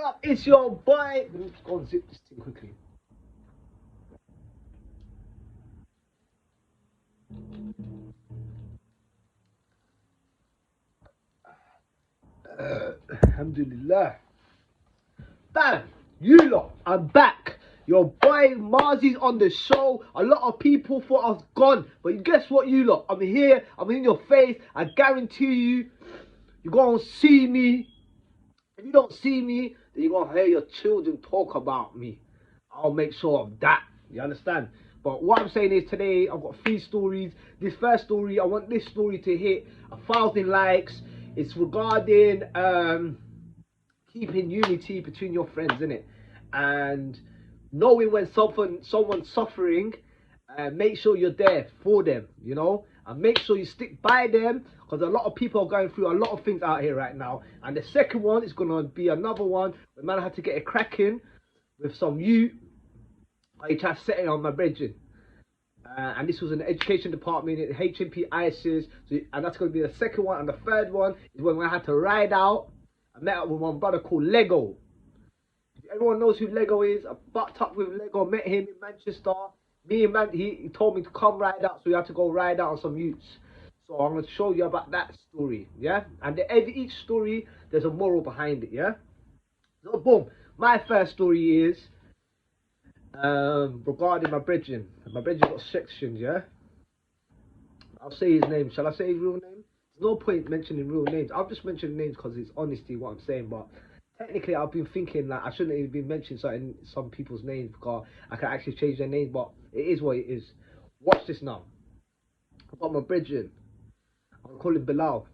up? It's your boy. Let me just go and zip this thing quickly. Alhamdulillah. Bam! You lot, I'm back. Your boy Marzy's on the show. A lot of people thought I was gone. But guess what, you lot? I'm here. I'm in your face. I guarantee you, you're going to see me. If you don't see me, then you're going to hear your children talk about me. I'll make sure of that. You understand? But what I'm saying is today, I've got 3 stories. This first story, I want this story to hit 1,000 likes. It's regarding keeping unity between your friends, innit? And knowing when someone's suffering, make sure you're there for them, you know? And make sure you stick by them, because a lot of people are going through a lot of things out here right now. And the second one is going to be another one where man had to get it cracking with some youth. I tried to set it on my brethren. And this was in the education department at HMP ISIS. So, and that's going to be the second one. And the third one is when I had to ride out. I met up with one brother called Lego. Everyone knows who Lego is. I bucked up with Lego, met him in Manchester. He told me to come ride out, so we had to go ride out on some youths. So I'm going to show you about that story, yeah? And each story, there's a moral behind it, yeah? So boom, my first story is regarding my brethren. My brethren got sections, yeah? I'll say his name. Shall I say his real name? There's no point mentioning real names. I'll just mention names because it's honesty what I'm saying, but technically I've been thinking that I shouldn't even be mentioning some people's names because I can actually change their names, but it is what it is. Watch this now. I've got my brethren. I'm calling Bilal.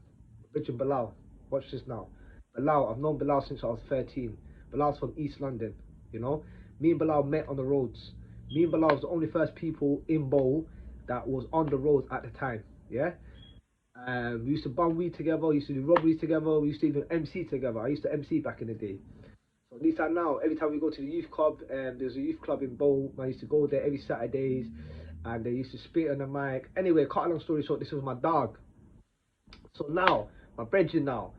Brethren Bilal. Watch this now. Bilal, I've known Bilal since I was 13. Bilal's from East London, you know. Me and Bilal met on the roads. Me and Bilal was the only first people in Bowl that was on the roads at the time, yeah. We used to bum weed together, we used to do robberies together, we used to even MC together. I used to MC back in the day. So at least I now, every time we go to the youth club, there's a youth club in Bowl, I used to go there every Saturdays, and they used to spit on the mic. Anyway, cut a long story short, this was my dog. So now, my brethren now,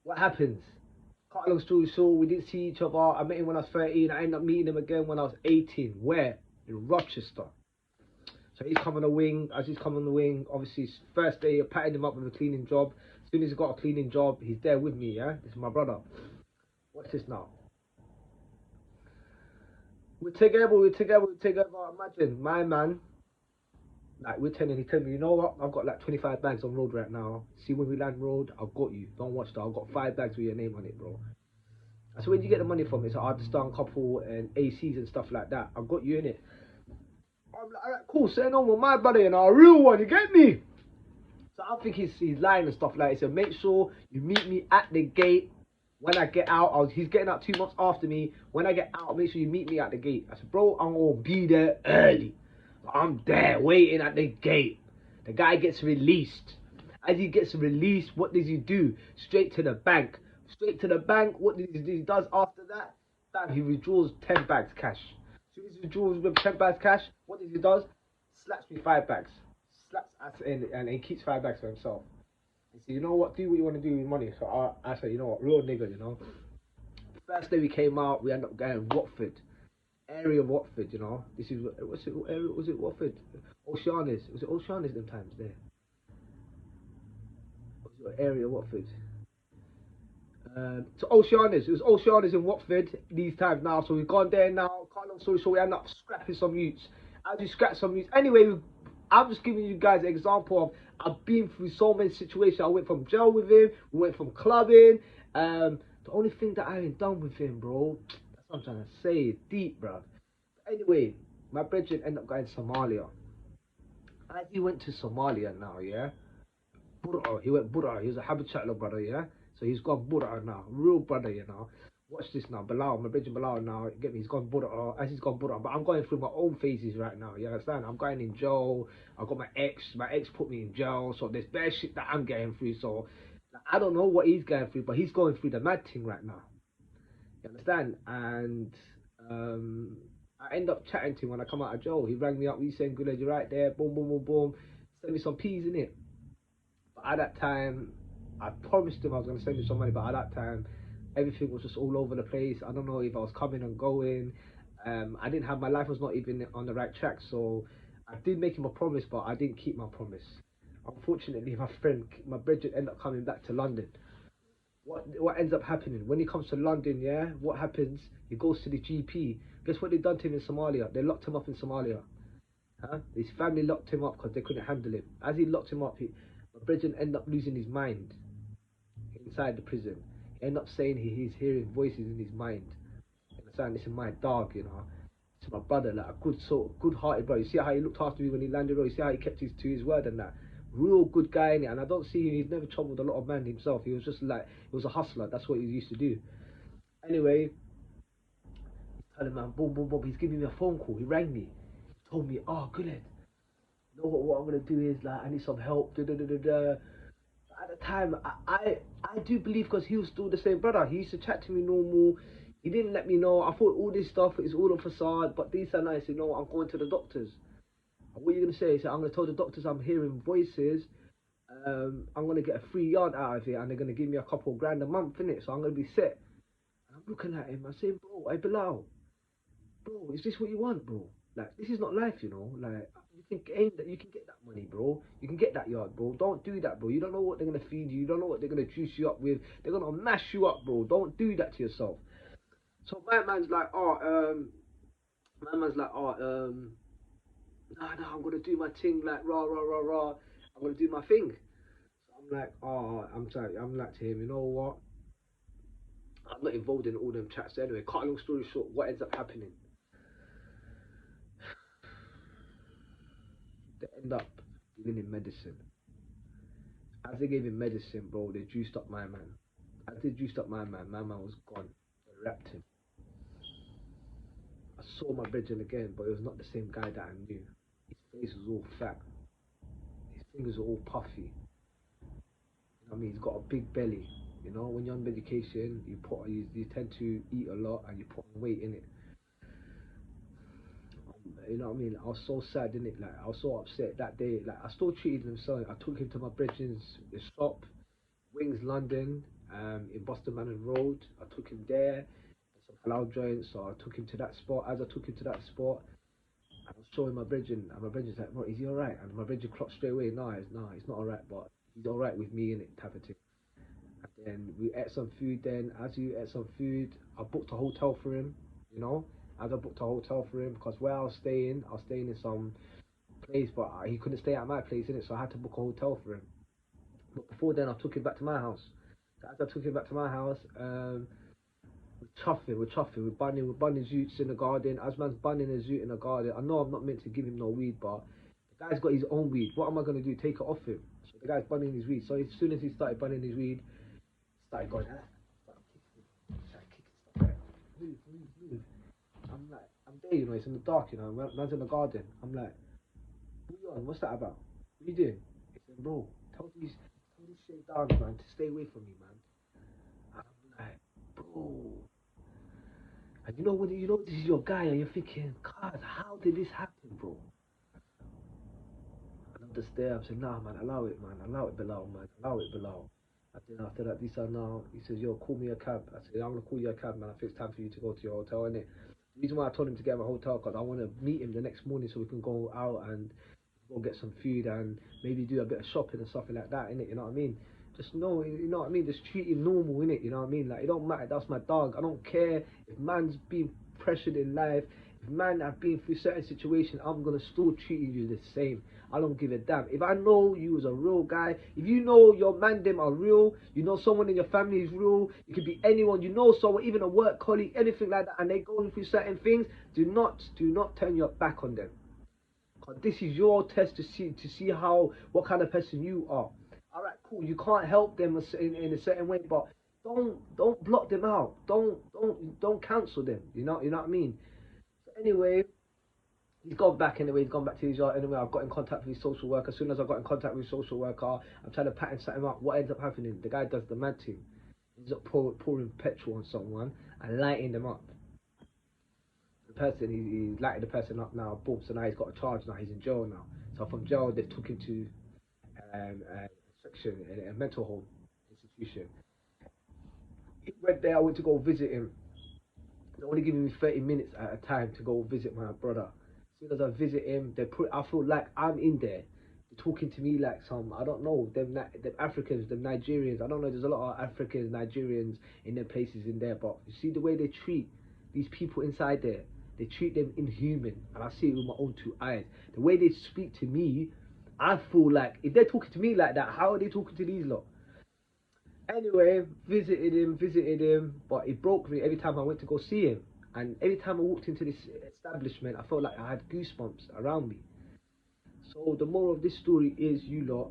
what happens? Cut a long story short, we didn't see each other. I met him when I was 13, I ended up meeting him again when I was 18. Where? In Rochester. So he's come on the wing. As he's come on the wing, obviously first day I patted him up with a cleaning job. As soon as he got a cleaning job, he's there with me, yeah? This is my brother. What's this now? We're together. Imagine, my man, like we're telling, he told me, you know what? I've got like 25 bags on road right now. See when we land road, I've got you. Don't watch that. I've got 5 bags with your name on it, bro. I said, where do you get the money from? It's like Artistan couple and ACs and stuff like that. I've got you in it. I'm like, alright, cool, say no more, my brother, and a real one, you get me? So I think he's lying and stuff like that. He said, make sure you meet me at the gate when I get out. He's getting out 2 months after me. When I get out, make sure you meet me at the gate. I said, bro, I'm going to be there early. I'm there, waiting at the gate. The guy gets released. As he gets released, what does he do? Straight to the bank. Straight to the bank, what does he do? He does after that? Bam, he withdraws 10 bags cash. As soon as he withdraws with 10 bags cash, what does he do? Slaps me 5 bags. Slaps us in and he keeps 5 bags for himself. He said, you know what, do what you want to do with money. So I said, you know what, real nigga, you know. First day we came out, we ended up going Watford. Area of Watford, you know. This is, was it Watford? Oceanis. Was it Oceanis them times there? Was it area of Watford? So Oceanis, it was Oceanis in Watford these times now. So we've gone there now. Can't long story short, we end up scrapping some youths. As we scrap some youths, anyway, I'm just giving you guys an example of I've been through so many situations. I went from jail with him, we went from clubbing. The only thing that I ain't done with him, bro, that's what I'm trying to say, deep, bro. Anyway, my brethren ended up going to Somalia. As he went to Somalia now, yeah. Burra, he went Burra. He was a Habichatla brother, yeah. So he's gone Burra now, real brother, you know. Watch this now, Bilal, my brother Bilal now. Get me? He's gone Burra. As he's gone Burra, but I'm going through my own phases right now. You understand? I'm going in jail. I got my ex. My ex put me in jail. So there's bad shit that I'm getting through. So like, I don't know what he's going through, but he's going through the mad thing right now. You understand? And I end up chatting to him when I come out of jail. He rang me up. We saying, "Good, you're right there." Boom, boom, boom, boom. Send me some peas in it. But at that time, I promised him I was going to send him some money. But at that time, Everything was just all over the place. I don't know if I was coming and going. I didn't have my life was not even on the right track. So I did make him a promise, but I didn't keep my promise. Unfortunately, my brother, ended up coming back to London. What ends up happening when he comes to London? Yeah, what happens? He goes to the GP. Guess what they done to him in Somalia? They locked him up in Somalia. Huh? His family locked him up because they couldn't handle him. As he locked him up, my brother ended up losing his mind inside the prison. He ended up saying he's hearing voices in his mind. And saying, this is my dog, you know. It's my brother, like a good hearted brother. You see how he looked after me when he landed, or you see how he kept to his word and that. Real good guy in it, and I don't see him. He's never troubled a lot of men himself. He was just like he was a hustler. That's what he used to do. Anyway, telling man, boom, boom, boom. He's giving me a phone call. He rang me. He told me, oh, good. You know what I'm gonna do is like I need some help. Da, da, da, da, da. At the time, I do believe because he was still the same brother. He used to chat to me normal. He didn't let me know. I thought all this stuff is all a facade. But these are nice. You know, I'm going to the doctors. What are you gonna say? He said, I'm gonna tell the doctors I'm hearing voices. I'm gonna get a free yard out of it, and they're gonna give me a couple of grand a month in it. So I'm gonna be set. And I'm looking at him. I say, bro, hey Bilal, bro, is this what you want, bro? Like, this is not life, you know. Like, you can aim that, you can get that money, bro. You can get that yard, bro. Don't do that, bro. You don't know what they're gonna feed you. You don't know what they're gonna juice you up with. They're gonna mash you up, bro. Don't do that to yourself. So my man's like, nah, I'm gonna do my thing, like, rah, rah, rah, rah. I'm gonna do my thing. So I'm like, I'm sorry. I'm like to him, you know what? I'm not involved in all them chats anyway. Cut a long story short, what ends up happening? They end up giving him medicine. As they gave him medicine, bro, they juiced up my man. As they juiced up my man was gone. They wrapped him. I saw my brethren again, but it was not the same guy that I knew. His face was all fat. His fingers were all puffy. You know what I mean? He's got a big belly. You know, when you're on medication, you tend to eat a lot and you put on weight in it. You know what I mean? I was so sad in it. Like I was so upset that day. Like I still treated him so. I took him to my brethren's shop, Wings London, in Boston Manor Road. I took him there. Some halal joints, so I took him to that spot. As I took him to that spot, I was showing my brethren, and my brethren's like, "Bro, is he alright?" And my brethren clocked straight away, "Nah, it's not alright, but he's alright with me in it," type of thing. And then we ate some food. Then, as we ate some food, I booked a hotel for him. You know, as I booked a hotel for him because where I was staying in some place, but he couldn't stay at my place in it, so I had to book a hotel for him. But before then, I took him back to my house. So as I took him back to my house, we're chuffing, we're bunning zoots in the garden. As man's bunning a zoot in the garden, I know I'm not meant to give him no weed, but the guy's got his own weed. What am I gonna do? Take it off him? So the guy's bunning his weed. So as soon as he started bunning his weed, started going, started kicking stuff. Like, move. I'm there, you know. It's in the dark, you know. Man's in the garden. I'm like, what you on? What's that about? What you doing? He said, bro, tell this shit down, man, to stay away from me, man. And I'm like, bro. And you know when you know this is your guy and you're thinking, God, how did this happen, bro? And I'm just there, I'm saying, nah man, allow it below, man, allow it below. And then after that, this and now, he says, yo, call me a cab. I said, I'm gonna call you a cab, man. I think it's time for you to go to your hotel, innit? The reason why I told him to get my hotel because I want to meet him the next morning so we can go out and go get some food and maybe do a bit of shopping and something like that, innit? You know what I mean? Just know, you know what I mean? Just treat him normal, innit? You know what I mean? Like, it don't matter. That's my dog. I don't care if man's being pressured in life. If man have been through certain situations, I'm gonna still treat you the same. I don't give a damn. If I know you as a real guy, if you know your man them are real, you know someone in your family is real, it could be anyone, you know someone, even a work colleague, anything like that, and they're going through certain things, do not turn your back on them. Cause this is your test to see how what kind of person you are. All right, cool. You can't help them in a certain way, but don't block them out. Don't cancel them. You know what I mean. So anyway, he's gone back anyway. He's gone back to his yard anyway. I've got in contact with his social worker. As soon as I got in contact with his social worker, I'm trying to pattern something up. What ends up happening? The guy does the mad thing. He ends up pouring petrol on someone and lighting them up. The person he's lighting the person up now. Boom. So now he's got a charge. Now he's in jail now. So from jail they took him to a section, a mental home institution. went there. I went to go visit him. They're only giving me 30 minutes at a time to go visit my brother. As soon as I visit him, I feel like I'm in there. They're talking to me like some, I don't know, them Africans, them Nigerians. I don't know, there's a lot of Africans, Nigerians in their places in there, but you see the way they treat these people inside there. They treat them inhuman, and I see it with my own two eyes. The way they speak to me, I feel like if they're talking to me like that, how are they talking to these lot? Anyway, visited him, but it broke me every time I went to go see him. And every time I walked into this establishment, I felt like I had goosebumps around me. So the moral of this story is, you lot,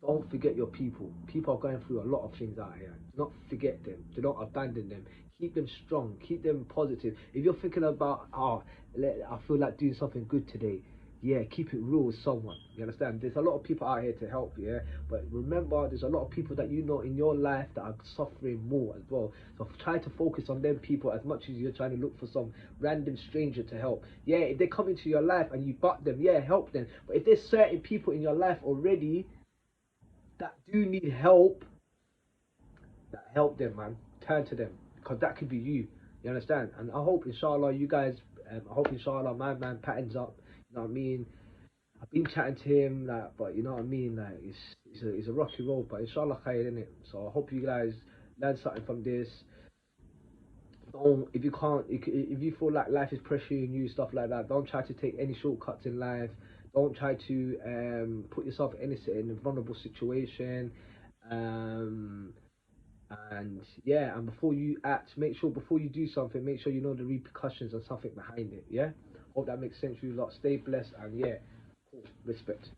don't forget your people. People are going through a lot of things out here. Do not forget them. Do not abandon them. Keep them strong. Keep them positive. If you're thinking about, I feel like doing something good today, yeah, keep it real with someone. You understand? There's a lot of people out here to help, yeah. But remember, there's a lot of people that you know in your life that are suffering more as well. So try to focus on them people as much as you're trying to look for some random stranger to help. Yeah, if they come into your life and you butt them, yeah, help them. But if there's certain people in your life already that do need help, that help them, man. Turn to them, because that could be you. You understand? And I hope, inshallah, you guys. I hope, inshallah, my man pattens up. You know what I mean? I've been chatting to him, like, but you know what I mean. Like, it's a rocky road, but inshallah, khair, innit? So I hope you guys learn something from this. Don't, if you can't, if you feel like life is pressuring you, stuff like that, don't try to take any shortcuts in life. Don't try to put yourself in a vulnerable situation. Um, and yeah, and before you act, make sure before you do something, make sure you know the repercussions and something behind it. Yeah, hope that makes sense. You lot stay blessed, and yeah, cool. Respect.